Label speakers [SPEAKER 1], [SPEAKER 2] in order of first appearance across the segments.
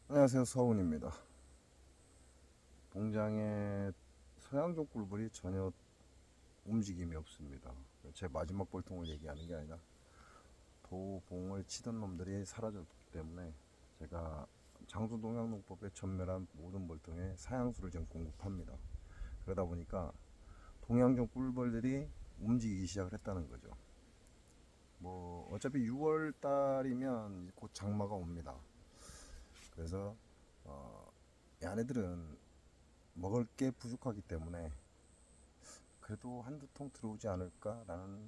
[SPEAKER 1] 안녕하세요, 서훈입니다. 동장에 서양종 꿀벌이 전혀 움직임이 없습니다. 제 마지막 볼통을 얘기하는 게 아니라 도봉을 치던 놈들이 사라졌기 때문에 제가 장수동양농법에 전멸한 모든 볼통에 사양수를 지금 공급합니다. 그러다 보니까 동양종 꿀벌들이 움직이기 시작을 했다는 거죠. 뭐 어차피 6월 달이면 곧 장마가 옵니다. 그래서 얘네들은 먹을 게 부족하기 때문에 그래도 한두 통 들어오지 않을까라는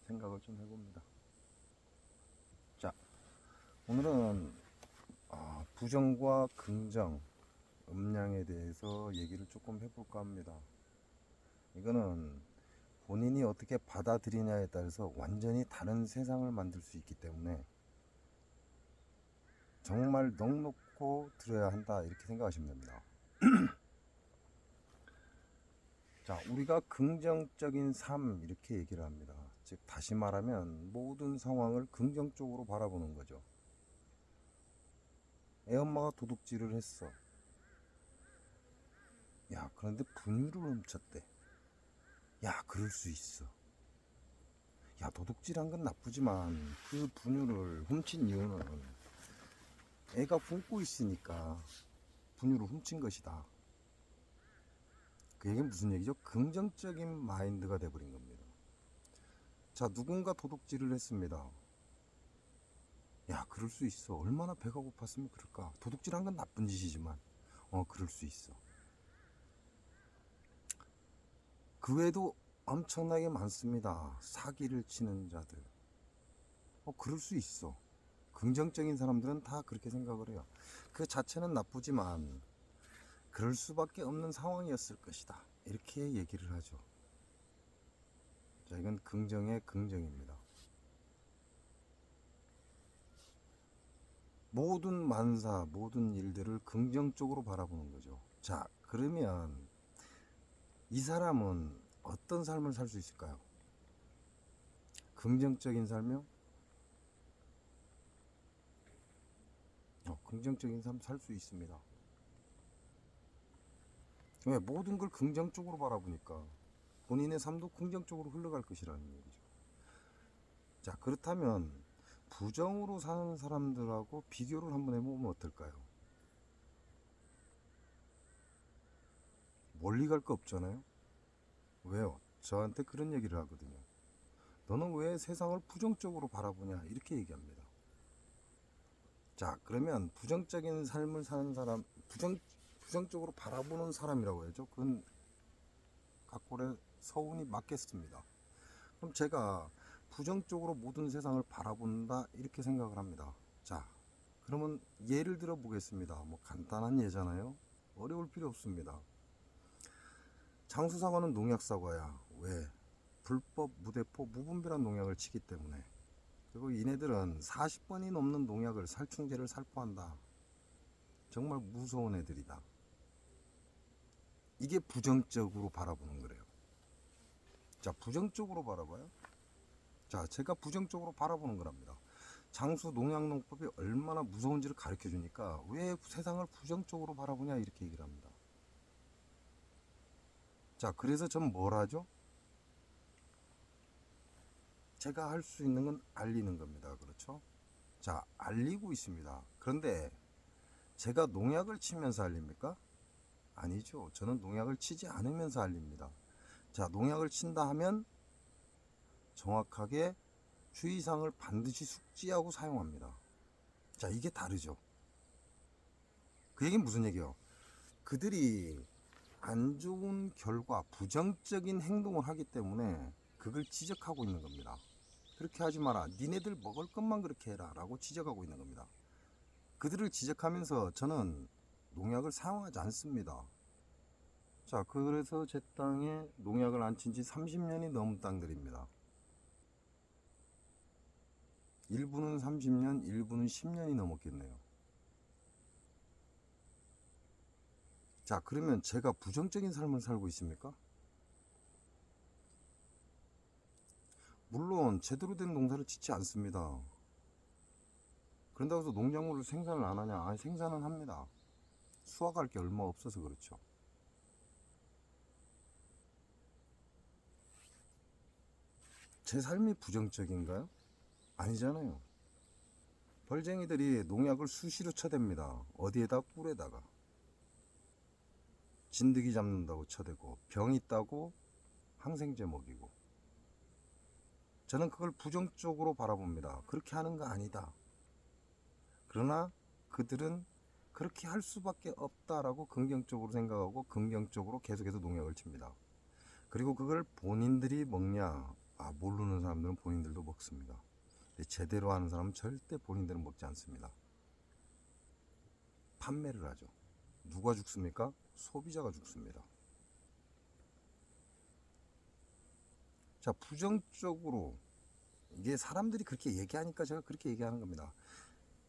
[SPEAKER 1] 생각을 좀 해봅니다. 자, 오늘은 부정과 긍정, 음량에 대해서 얘기를 조금 해볼까 합니다. 이거는 본인이 어떻게 받아들이냐에 따라서 완전히 다른 세상을 만들 수 있기 때문에 정말 넉넉고 들어야 한다 이렇게 생각하시면 됩니다. 자, 우리가 긍정적인 삶 이렇게 얘기를 합니다. 즉 다시 말하면 모든 상황을 긍정적으로 바라보는 거죠. 애엄마가 도둑질을 했어. 야, 그런데 분유를 훔쳤대. 야, 그럴 수 있어. 야, 도둑질한 건 나쁘지만 그 분유를 훔친 이유는 애가 굶고 있으니까 분유를 훔친 것이다. 그 얘기는 무슨 얘기죠? 긍정적인 마인드가 돼버린 겁니다. 자, 누군가 도둑질을 했습니다. 야, 그럴 수 있어. 얼마나 배가 고팠으면 그럴까. 도둑질한 건 나쁜 짓이지만 그럴 수 있어. 그 외에도 엄청나게 많습니다. 사기를 치는 자들. 그럴 수 있어. 긍정적인 사람들은 다 그렇게 생각을 해요. 그 자체는 나쁘지만 그럴 수밖에 없는 상황이었을 것이다. 이렇게 얘기를 하죠. 자, 이건 긍정의 긍정입니다. 모든 만사, 모든 일들을 긍정적으로 바라보는 거죠. 자, 그러면 이 사람은 어떤 삶을 살 수 있을까요? 긍정적인 삶이요? 긍정적인 삶 살 수 있습니다. 왜? 모든 걸 긍정적으로 바라보니까 본인의 삶도 긍정적으로 흘러갈 것이라는 얘기죠. 자, 그렇다면 부정으로 사는 사람들하고 비교를 한번 해보면 어떨까요? 멀리 갈 거 없잖아요. 왜요? 저한테 그런 얘기를 하거든요. 너는 왜 세상을 부정적으로 바라보냐 이렇게 얘기합니다. 자, 그러면 부정적인 삶을 사는 사람, 부정적으로 바라보는 사람이라고 해야죠. 그건 각골의 서운이 맞겠습니다. 그럼 제가 부정적으로 모든 세상을 바라본다 이렇게 생각을 합니다. 자, 그러면 예를 들어 보겠습니다. 뭐 간단한 예잖아요. 어려울 필요 없습니다. 장수사과는 농약사과야. 왜? 불법 무대포 무분별한 농약을 치기 때문에. 그리고 얘네들은 40번이 넘는 농약을 살충제를 살포한다. 정말 무서운 애들이다. 이게 부정적으로 바라보는 거래요. 자, 부정적으로 바라봐요. 자, 제가 부정적으로 바라보는 거랍니다. 장수 농약농법이 얼마나 무서운지를 가르쳐 주니까 왜 세상을 부정적으로 바라보냐 이렇게 얘기를 합니다. 자, 그래서 전 뭘 하죠? 제가 할 수 있는 건 알리는 겁니다. 그렇죠? 자, 알리고 있습니다. 그런데 제가 농약을 치면서 알립니까? 아니죠. 저는 농약을 치지 않으면서 알립니다. 자, 농약을 친다 하면 정확하게 주의사항을 반드시 숙지하고 사용합니다. 자, 이게 다르죠. 그 얘기는 무슨 얘기예요? 그들이 안 좋은 결과, 부정적인 행동을 하기 때문에 그걸 지적하고 있는 겁니다. 그렇게 하지 마라. 니네들 먹을 것만 그렇게 해라. 라고 지적하고 있는 겁니다. 그들을 지적하면서 저는 농약을 사용하지 않습니다. 자, 그래서 제 땅에 농약을 안 친 지 30년이 넘은 땅들입니다. 일부는 30년, 일부는 10년이 넘었겠네요. 자, 그러면 제가 부정적인 삶을 살고 있습니까? 물론 제대로 된 농사를 짓지 않습니다. 그런다고 해서 농작물을 생산을 안 하냐? 아니, 생산은 합니다. 수확할 게 얼마 없어서 그렇죠. 제 삶이 부정적인가요? 아니잖아요. 벌쟁이들이 농약을 수시로 쳐댑니다. 어디에다? 꿀에다가. 진드기 잡는다고 쳐대고, 병 있다고 항생제 먹이고. 저는 그걸 부정적으로 바라봅니다. 그렇게 하는 거 아니다. 그러나 그들은 그렇게 할 수밖에 없다라고 긍정적으로 생각하고 긍정적으로 계속해서 농약을 칩니다. 그리고 그걸 본인들이 먹냐? 모르는 사람들은 본인들도 먹습니다. 근데 제대로 하는 사람은 절대 본인들은 먹지 않습니다. 판매를 하죠. 누가 죽습니까? 소비자가 죽습니다. 자, 부정적으로, 이게 사람들이 그렇게 얘기하니까 제가 그렇게 얘기하는 겁니다.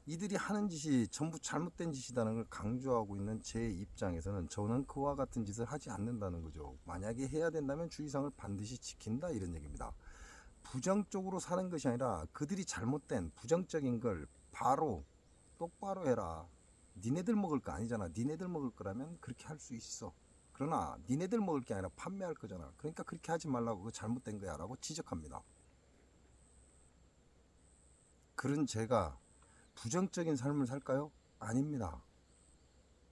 [SPEAKER 1] 이들이 하는 짓이 전부 잘못된 짓이라는 걸 강조하고 있는 제 입장에서는 저는 그와 같은 짓을 하지 않는다는 거죠. 만약에 해야 된다면 주의사항을 반드시 지킨다, 이런 얘기입니다. 부정적으로 사는 것이 아니라 그들이 잘못된 부정적인 걸 바로 똑바로 해라. 니네들 먹을 거 아니잖아. 니네들 먹을 거라면 그렇게 할 수 있어. 그러나 니네들 먹을 게 아니라 판매할 거잖아. 그러니까 그렇게 하지 말라고, 그거 잘못된 거야 라고 지적합니다. 그런 제가 부정적인 삶을 살까요? 아닙니다.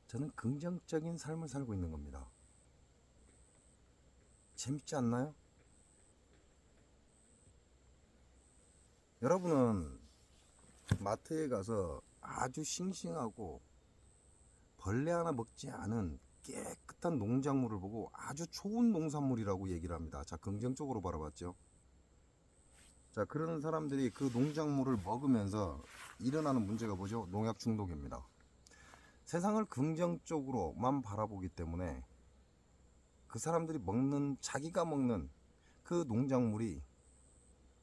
[SPEAKER 1] 저는 긍정적인 삶을 살고 있는 겁니다. 재밌지 않나요? 여러분은 마트에 가서 아주 싱싱하고 벌레 하나 먹지 않은 깨끗한 농작물을 보고 아주 좋은 농산물이라고 얘기를 합니다. 자, 긍정적으로 바라봤죠. 자, 그런 사람들이 그 농작물을 먹으면서 일어나는 문제가 뭐죠? 농약 중독입니다. 세상을 긍정적으로만 바라보기 때문에 그 사람들이 먹는, 자기가 먹는 그 농작물이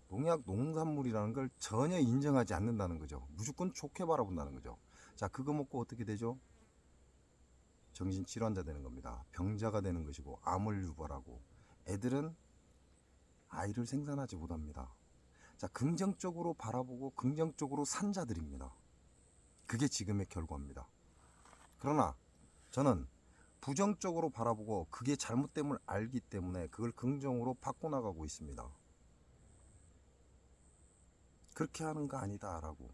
[SPEAKER 1] 농약 농산물이라는 걸 전혀 인정하지 않는다는 거죠. 무조건 좋게 바라본다는 거죠. 자, 그거 먹고 어떻게 되죠? 정신질환자 되는 겁니다. 병자가 되는 것이고, 암을 유발하고, 애들은 아이를 생산하지 못합니다. 자, 긍정적으로 바라보고 긍정적으로 산 자들입니다. 그게 지금의 결과입니다. 그러나 저는 부정적으로 바라보고 그게 잘못됨을 알기 때문에 그걸 긍정으로 바꿔나가고 있습니다. 그렇게 하는 거 아니다 라고.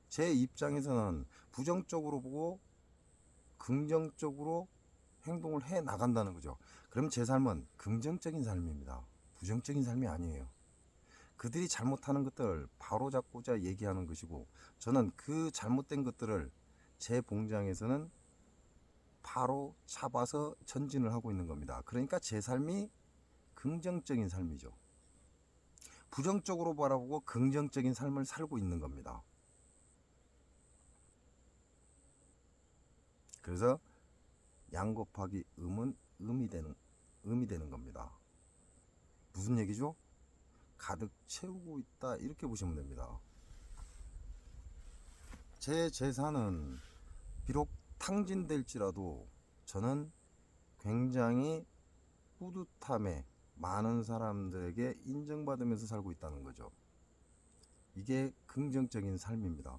[SPEAKER 1] 제 입장에서는 부정적으로 보고 긍정적으로 행동을 해 나간다는 거죠. 그럼 제 삶은 긍정적인 삶입니다. 부정적인 삶이 아니에요. 그들이 잘못하는 것들을 바로잡고자 얘기하는 것이고, 저는 그 잘못된 것들을 제 봉장에서는 바로 잡아서 전진을 하고 있는 겁니다. 그러니까 제 삶이 긍정적인 삶이죠. 부정적으로 바라보고 긍정적인 삶을 살고 있는 겁니다. 그래서 양 곱하기 음은 음이 되는 겁니다. 무슨 얘기죠? 가득 채우고 있다, 이렇게 보시면 됩니다. 제 재산은 비록 탕진될지라도 저는 굉장히 뿌듯함에 많은 사람들에게 인정받으면서 살고 있다는 거죠. 이게 긍정적인 삶입니다.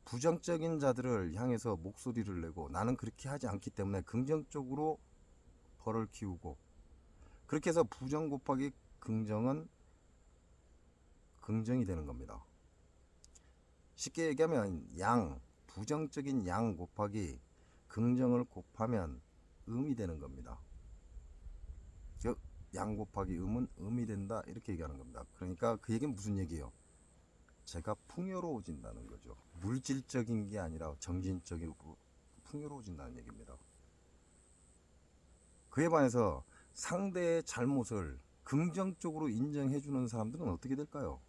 [SPEAKER 1] 부정적인 자들을 향해서 목소리를 내고 나는 그렇게 하지 않기 때문에 긍정적으로 벌을 키우고, 그렇게 해서 부정 곱하기 긍정은 긍정이 되는 겁니다. 쉽게 얘기하면 부정적인 양 곱하기 긍정을 곱하면 음이 되는 겁니다. 즉, 양 곱하기 음은 음이 된다, 이렇게 얘기하는 겁니다. 그러니까 그 얘기는 무슨 얘기예요? 제가 풍요로워진다는 거죠. 물질적인 게 아니라 정신적이고 풍요로워진다는 얘기입니다. 그에 반해서 상대의 잘못을 긍정적으로 인정해주는 사람들은 어떻게 될까요?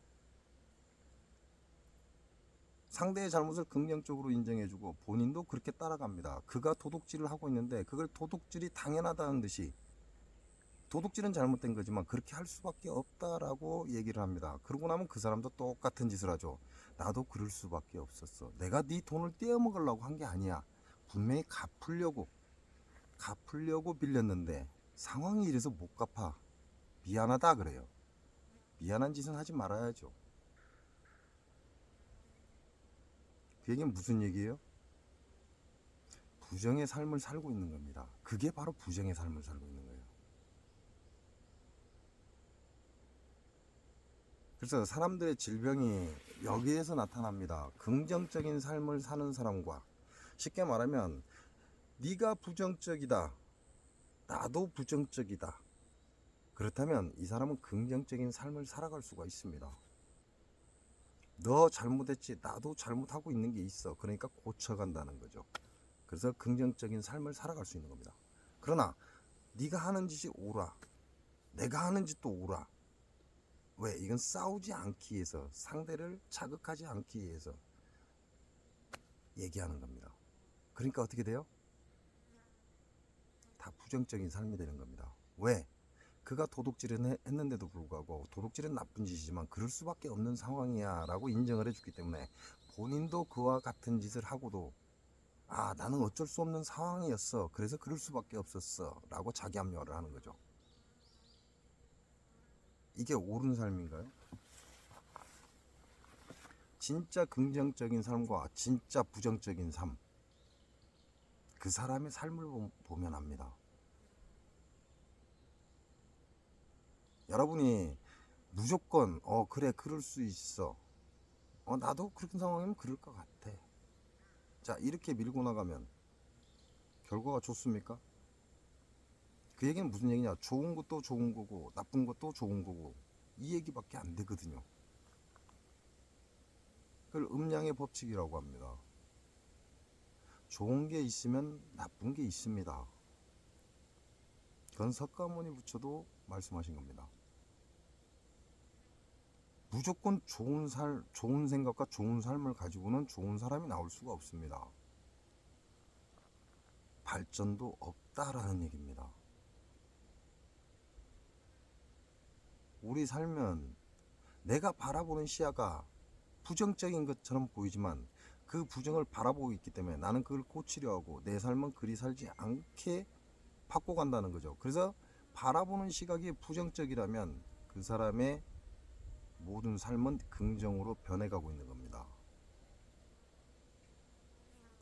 [SPEAKER 1] 상대의 잘못을 긍정적으로 인정해주고 본인도 그렇게 따라갑니다. 그가 도둑질을 하고 있는데 그걸 도둑질이 당연하다는 듯이, 도둑질은 잘못된 거지만 그렇게 할 수밖에 없다라고 얘기를 합니다. 그러고 나면 그 사람도 똑같은 짓을 하죠. 나도 그럴 수밖에 없었어. 내가 네 돈을 떼어먹으려고 한 게 아니야. 분명히 갚으려고 빌렸는데 상황이 이래서 못 갚아. 미안하다 그래요. 미안한 짓은 하지 말아야죠. 그 얘기는 무슨 얘기예요? 부정의 삶을 살고 있는 겁니다. 그게 바로 부정의 삶을 살고 있는 거예요. 그래서 사람들의 질병이 여기에서 나타납니다. 긍정적인 삶을 사는 사람과, 쉽게 말하면 네가 부정적이다, 나도 부정적이다, 그렇다면 이 사람은 긍정적인 삶을 살아갈 수가 있습니다. 너 잘못했지, 나도 잘못하고 있는 게 있어, 그러니까 고쳐간다는 거죠. 그래서 긍정적인 삶을 살아갈 수 있는 겁니다. 그러나 네가 하는 짓이 옳아, 내가 하는 짓도 옳아, 왜? 이건 싸우지 않기 위해서, 상대를 자극하지 않기 위해서 얘기하는 겁니다. 그러니까 어떻게 돼요? 다 부정적인 삶이 되는 겁니다. 왜? 그가 도둑질을 했는데도 불구하고, 도둑질은 나쁜 짓이지만 그럴 수밖에 없는 상황이야 라고 인정을 해주기 때문에, 본인도 그와 같은 짓을 하고도 나는 어쩔 수 없는 상황이었어, 그래서 그럴 수밖에 없었어 라고 자기 합리화를 하는 거죠. 이게 옳은 삶인가요? 진짜 긍정적인 삶과 진짜 부정적인 삶, 그 사람의 삶을 보면 압니다. 여러분이 무조건 그래 그럴 수 있어, 나도 그런 상황이면 그럴 것 같아, 자 이렇게 밀고 나가면 결과가 좋습니까? 그 얘기는 무슨 얘기냐, 좋은 것도 좋은 거고 나쁜 것도 좋은 거고, 이 얘기밖에 안 되거든요. 그걸 음양의 법칙이라고 합니다. 좋은 게 있으면 나쁜 게 있습니다. 그건 석가모니 부처도 말씀하신 겁니다. 무조건 좋은 생각과 좋은 삶을 가지고는 좋은 사람이 나올 수가 없습니다. 발전도 없다라는 얘기입니다. 우리 살면 내가 바라보는 시야가 부정적인 것처럼 보이지만, 그 부정을 바라보고 있기 때문에 나는 그걸 고치려 하고 내 삶은 그리 살지 않게 바꿔간다는 거죠. 그래서 바라보는 시각이 부정적이라면 그 사람의 모든 삶은 긍정으로 변해가고 있는 겁니다.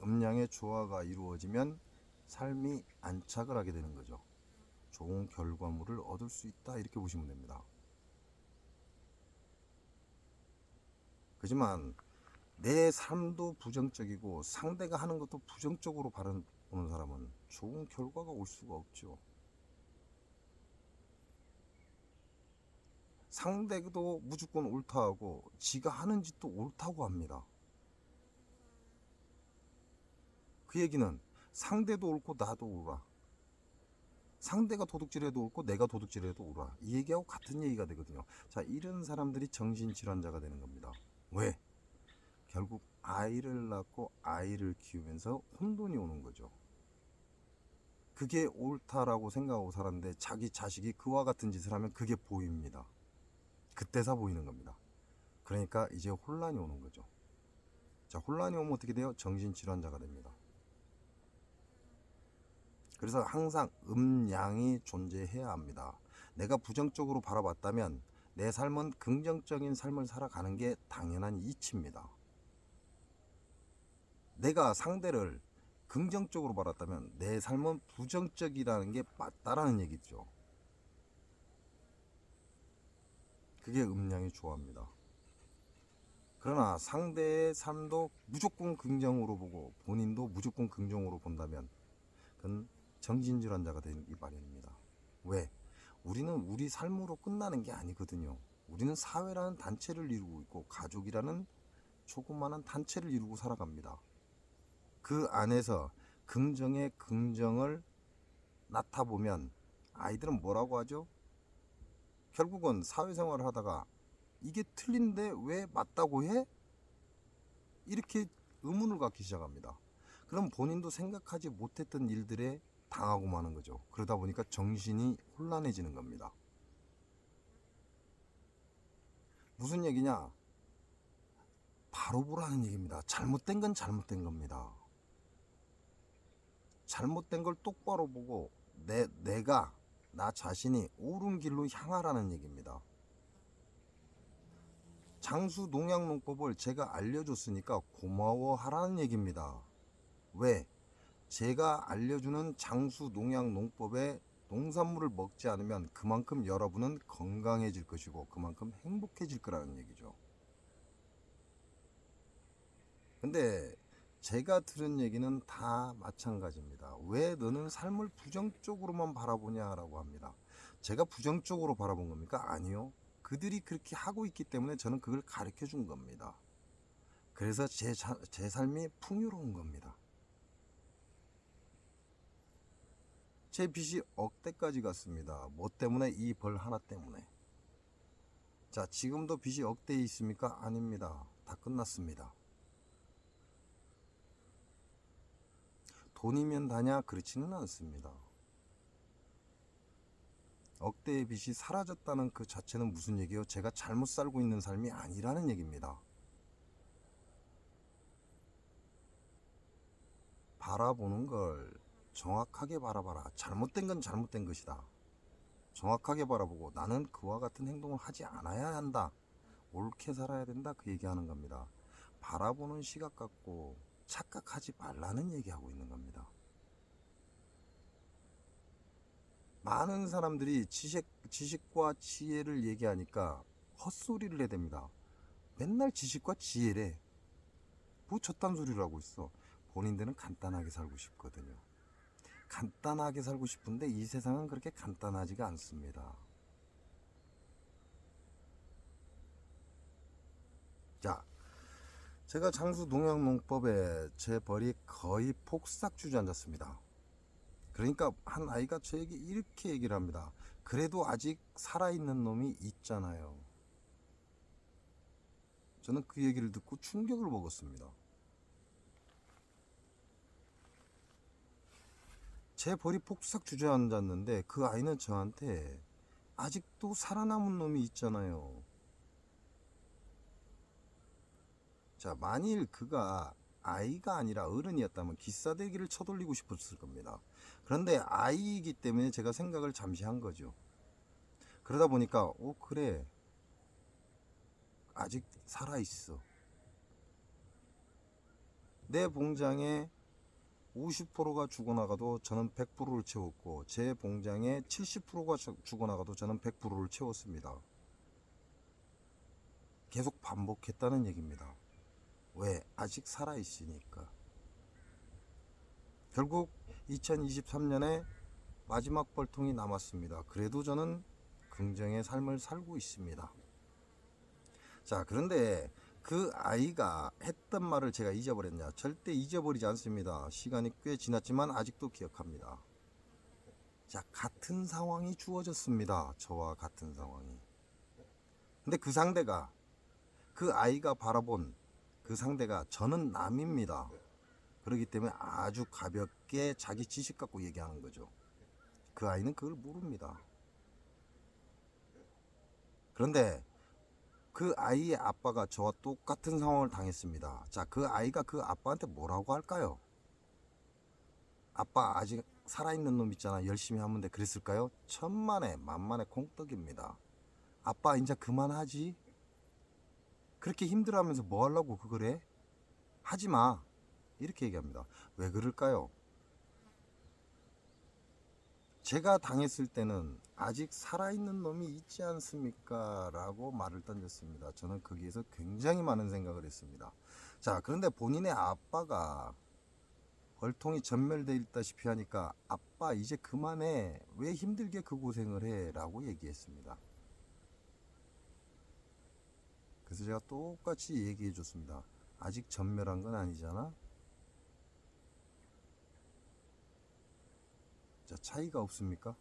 [SPEAKER 1] 음양의 조화가 이루어지면 삶이 안착을 하게 되는 거죠. 좋은 결과물을 얻을 수 있다, 이렇게 보시면 됩니다. 그렇지만 내 삶도 부정적이고 상대가 하는 것도 부정적으로 바라보는 사람은 좋은 결과가 올 수가 없죠. 상대도 무조건 옳다 하고 지가 하는 짓도 옳다고 합니다. 그 얘기는 상대도 옳고 나도 옳아, 상대가 도둑질해도 옳고 내가 도둑질해도 옳아, 이 얘기하고 같은 얘기가 되거든요. 자, 이런 사람들이 정신질환자가 되는 겁니다. 왜? 결국 아이를 낳고 아이를 키우면서 혼돈이 오는 거죠. 그게 옳다라고 생각하고 살았는데 자기 자식이 그와 같은 짓을 하면 그게 보입니다. 그때서 보이는 겁니다. 그러니까 이제 혼란이 오는 거죠. 자, 혼란이 오면 어떻게 돼요? 정신질환자가 됩니다. 그래서 항상 음양이 존재해야 합니다. 내가 부정적으로 바라봤다면 내 삶은 긍정적인 삶을 살아가는 게 당연한 이치입니다. 내가 상대를 긍정적으로 바랐다면 내 삶은 부정적이라는 게 맞다라는 얘기죠. 그게 음양의 조화입니다. 그러나 상대의 삶도 무조건 긍정으로 보고 본인도 무조건 긍정으로 본다면 그건 정신질환자가 되기 마련입니다. 왜? 우리는 우리 삶으로 끝나는 게 아니거든요. 우리는 사회라는 단체를 이루고 있고 가족이라는 조그마한 단체를 이루고 살아갑니다. 그 안에서 긍정의 긍정을 나타보면 아이들은 뭐라고 하죠? 결국은 사회생활을 하다가 이게 틀린데 왜 맞다고 해? 이렇게 의문을 갖기 시작합니다. 그럼 본인도 생각하지 못했던 일들에 당하고 마는 거죠. 그러다 보니까 정신이 혼란해지는 겁니다. 무슨 얘기냐? 바로 보라는 얘기입니다. 잘못된 건 잘못된 겁니다. 잘못된 걸 똑바로 보고 내가 나 자신이 옳은 길로 향하라는 얘기입니다. 장수 농약농법을 제가 알려줬으니까 고마워하라는 얘기입니다. 왜? 제가 알려주는 장수 농약농법에 농산물을 먹지 않으면 그만큼 여러분은 건강해질 것이고 그만큼 행복해질 거라는 얘기죠. 근데 제가 들은 얘기는 다 마찬가지입니다. 왜 너는 삶을 부정적으로만 바라보냐라고 합니다. 제가 부정적으로 바라본 겁니까? 아니요. 그들이 그렇게 하고 있기 때문에 저는 그걸 가르쳐 준 겁니다. 그래서 제 삶이 풍요로운 겁니다. 제 빚이 억대까지 갔습니다. 뭐 때문에? 이 벌 하나 때문에. 자, 지금도 빚이 억대에 있습니까? 아닙니다. 다 끝났습니다. 돈이면 다냐? 그렇지는 않습니다. 억대의 빚이 사라졌다는 그 자체는 무슨 얘기예요? 제가 잘못 살고 있는 삶이 아니라는 얘기입니다. 바라보는 걸 정확하게 바라봐라. 잘못된 건 잘못된 것이다. 정확하게 바라보고 나는 그와 같은 행동을 하지 않아야 한다. 옳게 살아야 된다. 그 얘기하는 겁니다. 바라보는 시각 갖고 착각하지 말라는 얘기하고 있는 겁니다. 많은 사람들이 지식과 지혜를 얘기하니까 헛소리를 해댑니다. 맨날 지식과 지혜래. 뭐 저딴 소리를 하고 있어. 본인들은 간단하게 살고 싶거든요. 간단하게 살고 싶은데 이 세상은 그렇게 간단하지가 않습니다. 자, 제가 장수 농약농법에 제 벌이 거의 폭삭 주저앉았습니다. 그러니까 한 아이가 저에게 이렇게 얘기를 합니다. 그래도 아직 살아있는 놈이 있잖아요. 저는 그 얘기를 듣고 충격을 먹었습니다. 제 벌이 폭삭 주저앉았는데 그 아이는 저한테 아직도 살아남은 놈이 있잖아요. 자, 만일 그가 아이가 아니라 어른이었다면 기싸대기를 쳐돌리고 싶었을 겁니다. 그런데 아이이기 때문에 제가 생각을 잠시 한 거죠. 그러다 보니까 그래, 아직 살아있어. 내 봉장에 50%가 죽어나가도 저는 100%를 채웠고 제 봉장에 70%가 죽어나가도 저는 100%를 채웠습니다. 계속 반복했다는 얘기입니다. 왜? 아직 살아있으니까. 결국 2023년에 마지막 벌통이 남았습니다. 그래도 저는 긍정의 삶을 살고 있습니다. 자, 그런데 그 아이가 했던 말을 제가 잊어버렸냐? 절대 잊어버리지 않습니다. 시간이 꽤 지났지만 아직도 기억합니다. 자, 같은 상황이 주어졌습니다. 저와 같은 상황이. 근데 그 상대가, 그 아이가 바라본 그 상대가 저는 남입니다. 그렇기 때문에 아주 가볍게 자기 지식 갖고 얘기하는 거죠. 그 아이는 그걸 모릅니다. 그런데 그 아이의 아빠가 저와 똑같은 상황을 당했습니다. 자, 그 아이가 그 아빠한테 뭐라고 할까요? 아빠 아직 살아있는 놈 있잖아. 열심히 하면 돼. 그랬을까요? 천만에 만만의 콩떡입니다. 아빠 이제 그만하지. 그렇게 힘들어하면서 뭐 하려고 그걸 해? 하지 마. 이렇게 얘기합니다. 왜 그럴까요? 제가 당했을 때는 아직 살아있는 놈이 있지 않습니까? 라고 말을 던졌습니다. 저는 거기에서 굉장히 많은 생각을 했습니다. 자, 그런데 본인의 아빠가 벌통이 전멸되어 있다시피 하니까 아빠 이제 그만해. 왜 힘들게 그 고생을 해? 라고 얘기했습니다. 그래서 제가 똑같이 얘기해 줬습니다. 아직 전멸한 건 아니잖아. 자, 차이가 없습니까?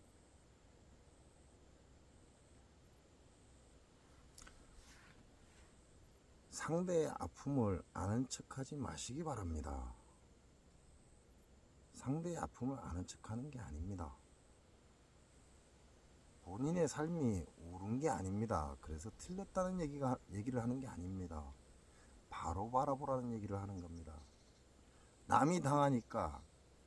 [SPEAKER 1] 상대의 아픔을 아는 척하지 마시기 바랍니다. 상대의 아픔을 아는 척하는 게 아닙니다. 본인의 삶이 옳은 게 아닙니다. 그래서 틀렸다는 얘기를 하는 게 아닙니다. 바로 바라보라는 얘기를 하는 겁니다. 남이 당하니까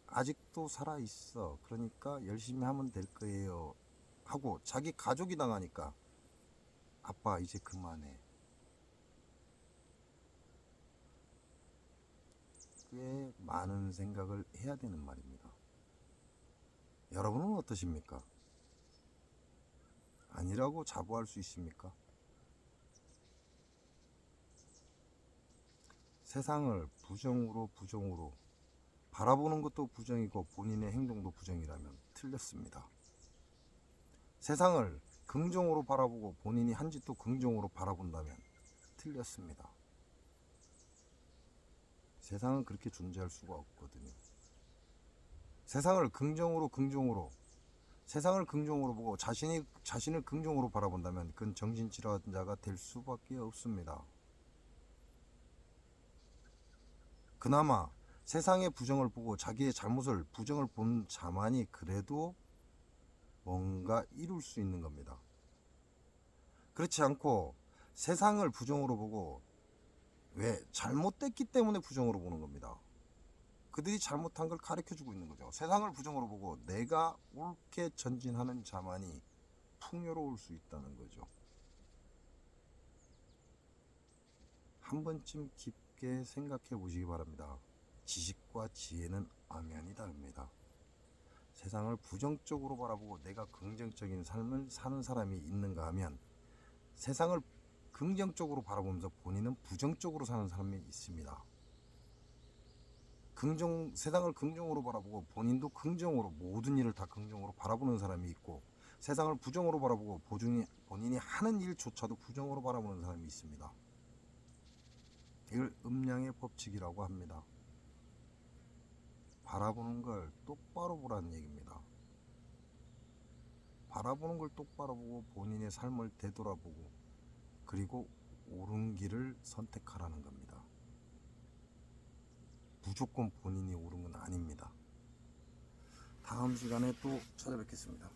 [SPEAKER 1] 아직도 살아있어. 그러니까 열심히 하면 될 거예요. 하고 자기 가족이 당하니까 아빠 이제 그만해. 꽤 많은 생각을 해야 되는 말입니다. 여러분은 어떠십니까? 아니라고 자부할 수 있습니까? 세상을 부정으로 바라보는 것도 부정이고 본인의 행동도 부정이라면 틀렸습니다. 세상을 긍정으로 바라보고 본인이 한 짓도 긍정으로 바라본다면 틀렸습니다. 세상은 그렇게 존재할 수가 없거든요. 세상을 세상을 긍정으로 보고 자신을 긍정으로 바라본다면 그건 정신질환자가 될 수밖에 없습니다. 그나마 세상의 부정을 보고 자기의 잘못을 부정을 본 자만이 그래도 뭔가 이룰 수 있는 겁니다. 그렇지 않고 세상을 부정으로 보고 왜 잘못됐기 때문에 부정으로 보는 겁니다. 그들이 잘못한 걸 가르쳐주고 있는 거죠. 세상을 부정으로 보고 내가 옳게 전진하는 자만이 풍요로울 수 있다는 거죠. 한 번쯤 깊게 생각해 보시기 바랍니다. 지식과 지혜는 엄연히 다릅니다. 세상을 부정적으로 바라보고 내가 긍정적인 삶을 사는 사람이 있는가 하면 세상을 긍정적으로 바라보면서 본인은 부정적으로 사는 사람이 있습니다. 세상을 긍정으로 바라보고 본인도 긍정으로 모든 일을 다 긍정으로 바라보는 사람이 있고 세상을 부정으로 바라보고 본인이 하는 일조차도 부정으로 바라보는 사람이 있습니다. 이걸 음양의 법칙이라고 합니다. 바라보는 걸 똑바로 보라는 얘기입니다. 바라보는 걸 똑바로 보고 본인의 삶을 되돌아보고 그리고 옳은 길을 선택하라는 겁니다. 무조건 본인이 옳은 건 아닙니다. 다음 시간에 또 찾아뵙겠습니다.